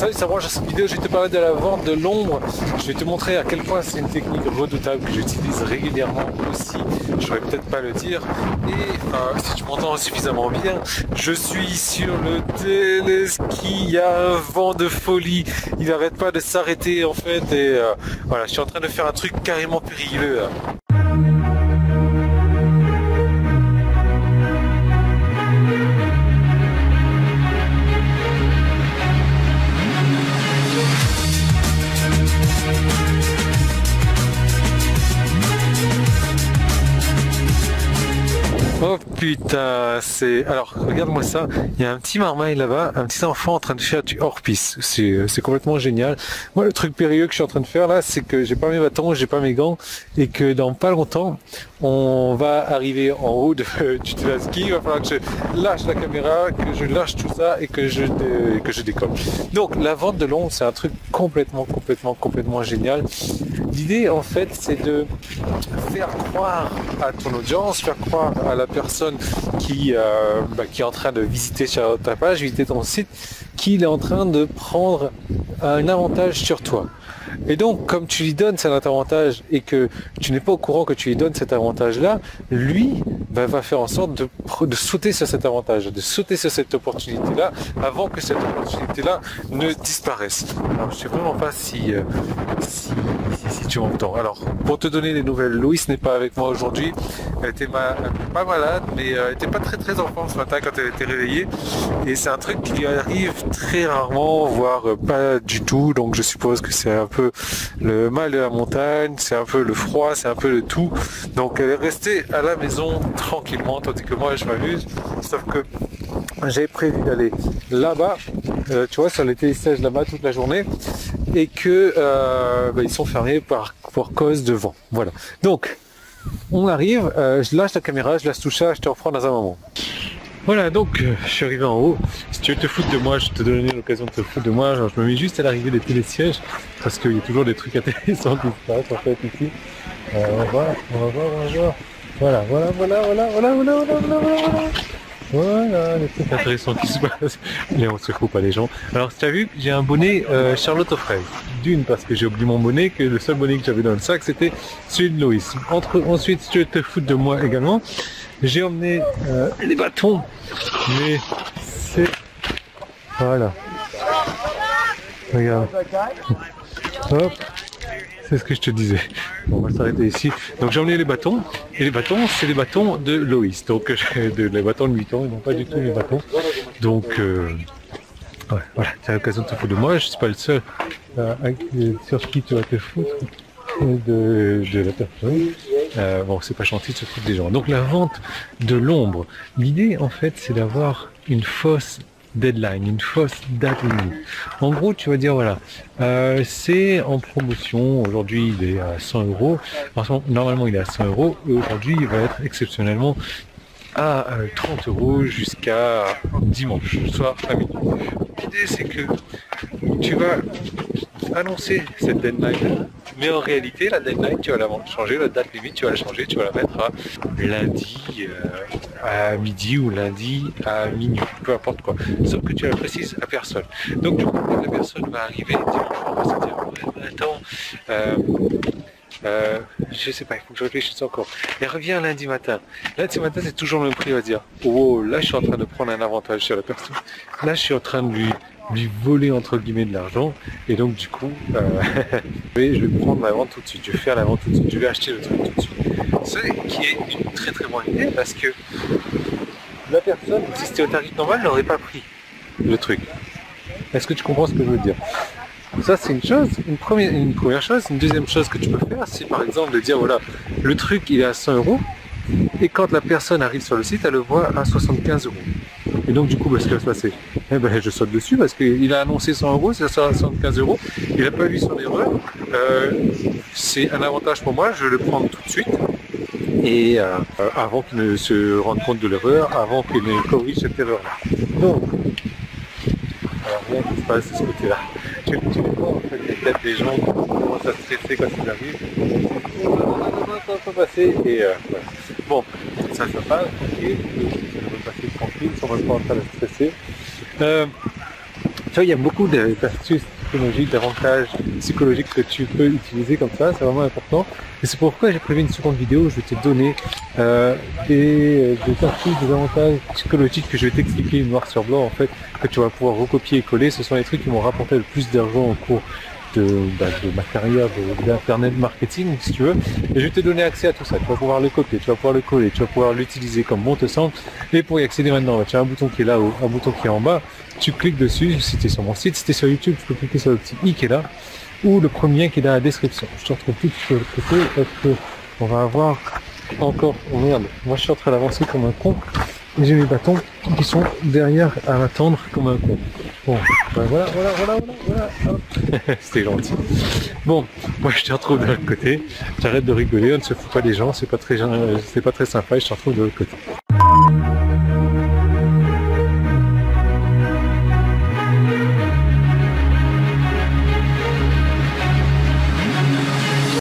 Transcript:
Salut, ça mange. Dans cette vidéo, je vais te parler de la vente de l'ombre. Je vais te montrer à quel point c'est une technique redoutable que j'utilise régulièrement aussi. Je ne saurais peut-être pas le dire. Et si tu m'entends suffisamment bien, je suis sur le téléski. Il y a un vent de folie. Il n'arrête pas de s'arrêter en fait. Et voilà, je suis en train de faire un truc carrément périlleux là. Oh putain, c'est... Alors, regarde-moi ça, il y a un petit marmaille là-bas, un petit enfant en train de faire du hors-piste. C'est complètement génial. Moi, le truc périlleux que je suis en train de faire là, c'est que j'ai pas mes bâtons, j'ai pas mes gants, et que dans pas longtemps, on va arriver en haut du ski. Il va falloir que je lâche la caméra, que je lâche tout ça et que je décolle. Donc, la vente de l'ombre, c'est un truc complètement génial. L'idée, en fait, c'est de faire croire à ton audience, faire croire à la personne qui est en train de visiter sur ta page, visiter ton site, qu'il est en train de prendre un avantage sur toi. Et donc, comme tu lui donnes cet avantage et que tu n'es pas au courant que tu lui donnes cet avantage-là, lui va faire en sorte de sauter sur cet avantage, de sauter sur cette opportunité-là avant que cette opportunité-là ne disparaisse. Alors, je ne sais vraiment pas si tu m'entends. Alors, pour te donner des nouvelles, Louise n'est pas avec moi aujourd'hui. Elle était pas malade, mais elle n'était pas très en forme ce matin quand elle était réveillée. Et c'est un truc qui lui arrive très rarement, voire pas du tout. Donc, je suppose que c'est un peu le mal de la montagne, c'est un peu le froid, c'est un peu le tout. Donc, elle est restée à la maison tranquillement, tandis que moi, je m'amuse. Sauf que j'avais prévu d'aller là-bas, tu vois, sur les télésièges là-bas toute la journée, et que ils sont fermés pour cause de vent. Voilà. Donc, on arrive, je lâche la caméra, je lâche tout ça, je te reprends dans un moment. Voilà, donc je suis arrivé en haut. Si tu veux te foutre de moi, je te donne l'occasion de te foutre de moi. Genre, je me mets juste à l'arrivée des télésièges parce qu'il y a toujours des trucs intéressants qui se passent en fait ici. On va voir. Voilà, les trucs intéressants qui se passent. Mais on se fout pas des gens. Alors, tu as vu, j'ai un bonnet Charlotte aux fraises. D'une, parce que j'ai oublié mon bonnet, que le seul bonnet que j'avais dans le sac, c'était celui de Loïs. Ensuite, si tu veux te foutre de moi également, j'ai emmené les bâtons. Mais c'est... Voilà. Regarde. Hop. C'est ce que je te disais. Bon, on va s'arrêter ici. Donc j'ai emmené les bâtons. Et les bâtons, c'est les bâtons de Loïs. Donc les bâtons de 8 ans, ils n'ont pas du tout mes bâtons. Donc ouais, voilà, tu as l'occasion de te foutre de moi. Je ne suis pas le seul sur qui tu vas te foutre de la personne. Bon, c'est pas gentil de se foutre des gens. Donc la vente de l'ombre. L'idée en fait, c'est d'avoir une fausse deadline, une fausse date limite. En gros, tu vas dire voilà, c'est en promotion, aujourd'hui il est à 100 €, normalement il est à 100 €, et aujourd'hui il va être exceptionnellement à 30 € jusqu'à dimanche, soit à midi. L'idée c'est que tu vas annoncer cette deadline, mais en réalité la deadline tu vas la changer, la date limite tu vas la changer, tu vas la mettre à lundi à midi ou lundi à minuit, peu importe quoi, sauf que tu la précises à personne. Donc du coup la personne va arriver dimanche, on va se dire ouais, attends, je sais pas, il faut que je réfléchisse encore. Elle revient lundi matin. Lundi matin, c'est toujours le même prix, on va dire. Oh, là, je suis en train de prendre un avantage sur la personne. Là, je suis en train de lui voler, entre guillemets, de l'argent. Et donc, du coup, je vais prendre la vente tout de suite. Je vais faire la vente tout de suite. Je vais acheter le truc tout de suite. Ce qui est une très bonne idée parce que la personne, si c'était au tarif normal, n'aurait pas pris le truc. Est-ce que tu comprends ce que je veux dire ? Ça c'est une chose, une première chose. Une deuxième chose que tu peux faire, c'est par exemple de dire voilà, le truc il est à 100 € et quand la personne arrive sur le site, elle le voit à 75 €. Et donc du coup, ce qui va se passer, je saute dessus parce qu'il a annoncé 100 €, c'est à 75 €, il n'a pas vu son erreur, c'est un avantage pour moi, je le prends tout de suite. Et avant qu'il ne se rende compte de l'erreur, avant qu'il ne corrige cette erreur-là. Donc, alors rien qui se passe de ce côté-là. Tu vois en fait les têtes des gens qui commencent à stresser quand ils arrivent. Ça va passer et voilà. Bon, ça passe, ok, ça va passer tranquille, on va pas en train de stresser. Tu vois, il y a beaucoup d'astuces technologiques, d'avantages psychologiques que tu peux utiliser comme ça, c'est vraiment important. Et c'est pourquoi j'ai prévu une seconde vidéo où je vais te donner des astuces, des avantages psychologiques que je vais t'expliquer noir sur blanc en fait, que tu vas pouvoir recopier et coller. Ce sont les trucs qui m'ont rapporté le plus d'argent au cours de ma carrière d'internet marketing, si tu veux. Et je vais te donner accès à tout ça. Tu vas pouvoir le copier, tu vas pouvoir le coller, tu vas pouvoir l'utiliser comme bon te semble. Et pour y accéder maintenant, tu as un bouton qui est là, un bouton qui est en bas. Tu cliques dessus. Si tu es sur mon site, si tu es sur YouTube, tu peux cliquer sur le petit i qui est là, ou le premier qui est dans la description. Je te retrouve tout sur le côté parce que on va avoir encore, oh merde, moi je suis en train d'avancer comme un con. Et j'ai mes bâtons qui sont derrière à m'attendre comme un con. Bon, ben voilà. C'était gentil. Bon, moi je te retrouve de l'autre côté. J'arrête de rigoler, on ne se fout pas des gens, c'est pas très sympa et je te retrouve de l'autre côté.